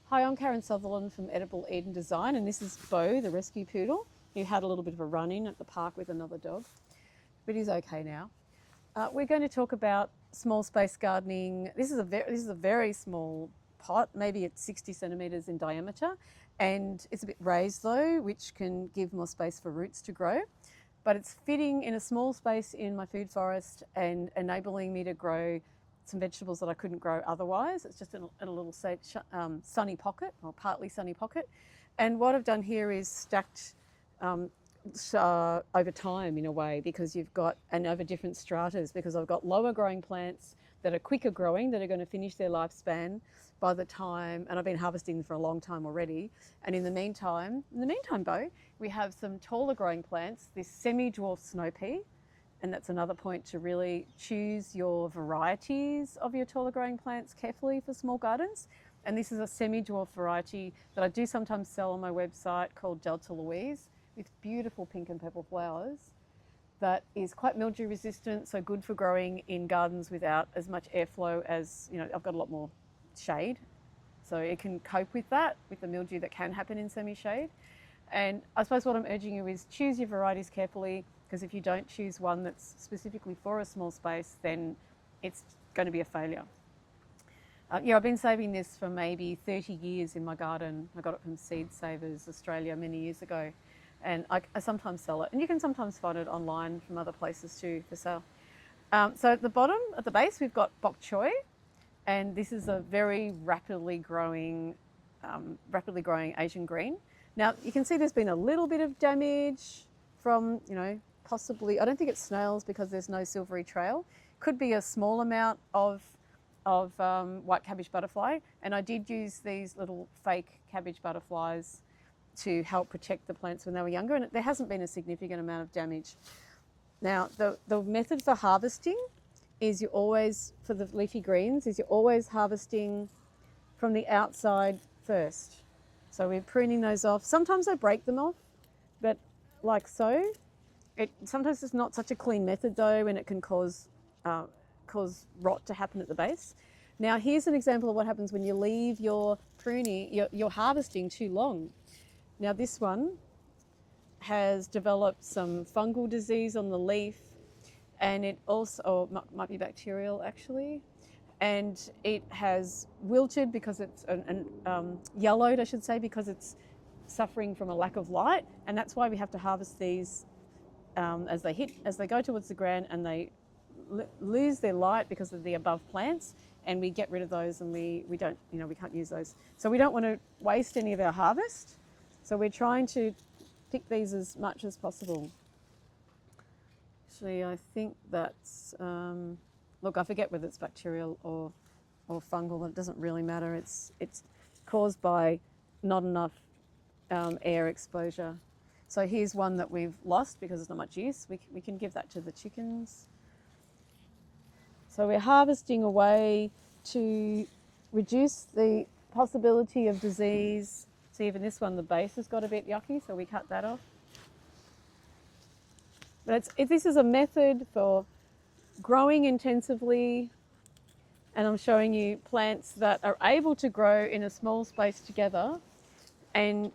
Hi, I'm Karen Sutherland from Edible Eden Design, and this is Bo, the rescue poodle, who had a little bit of a run-in at the park with another dog, but he's okay now. We're going to talk about small space gardening. This is a very small pot, maybe it's 60 centimetres in diameter, and it's a bit raised though, which can give more space for roots to grow. But it's fitting in a small space in my food forest and enabling me to grow some vegetables that I couldn't grow otherwise. It's just in a little sunny pocket, or partly sunny pocket. And what I've done here is stacked over time in a way, because you've got, and over different stratas, because I've got lower growing plants that are quicker growing, that are going to finish their lifespan by the time, and I've been harvesting them for a long time already. And in the meantime, Bo, we have some taller growing plants, this semi-dwarf snow pea, and that's another point to really choose your varieties of your taller growing plants carefully for small gardens. And this is a semi-dwarf variety that I do sometimes sell on my website called Delta Louise, with beautiful pink and purple flowers, that is quite mildew resistant, so good for growing in gardens without as much airflow as, I've got a lot more shade. So it can cope with that, with the mildew that can happen in semi-shade. And I suppose what I'm urging you is choose your varieties carefully, because if you don't choose one that's specifically for a small space, then it's going to be a failure. I've been saving this for maybe 30 years in my garden. I got it from Seed Savers Australia many years ago, and I sometimes sell it. And you can sometimes find it online from other places too for sale. So at the bottom, at the base, we've got bok choy, and this is a very rapidly growing Asian green. Now you can see there's been a little bit of damage from, possibly, I don't think it's snails because there's no silvery trail. Could be a small amount of white cabbage butterfly, and I did use these little fake cabbage butterflies to help protect the plants when they were younger, and there hasn't been a significant amount of damage. Now, the method for harvesting is for the leafy greens, you're always harvesting from the outside first. So we're pruning those off. Sometimes I break them off, but like so. Sometimes it's not such a clean method though, and it can cause rot to happen at the base. Now here's an example of what happens when you leave your pruning, your harvesting too long. Now this one has developed some fungal disease on the leaf, and it also, might be bacterial actually, and it has wilted because it's yellowed, I should say, because it's suffering from a lack of light, and that's why we have to harvest these as they go towards the ground and they lose their light because of the above plants, and we get rid of those, and we don't, we can't use those. So we don't want to waste any of our harvest. So we're trying to pick these as much as possible. Actually, I think that's, look, I forget whether it's bacterial or fungal. It doesn't really matter. It's caused by not enough air exposure. So here's one that we've lost because there's not much use. We can give that to the chickens. So we're harvesting away to reduce the possibility of disease. So even this one, the base has got a bit yucky, so we cut that off. But this is a method for growing intensively, and I'm showing you plants that are able to grow in a small space together and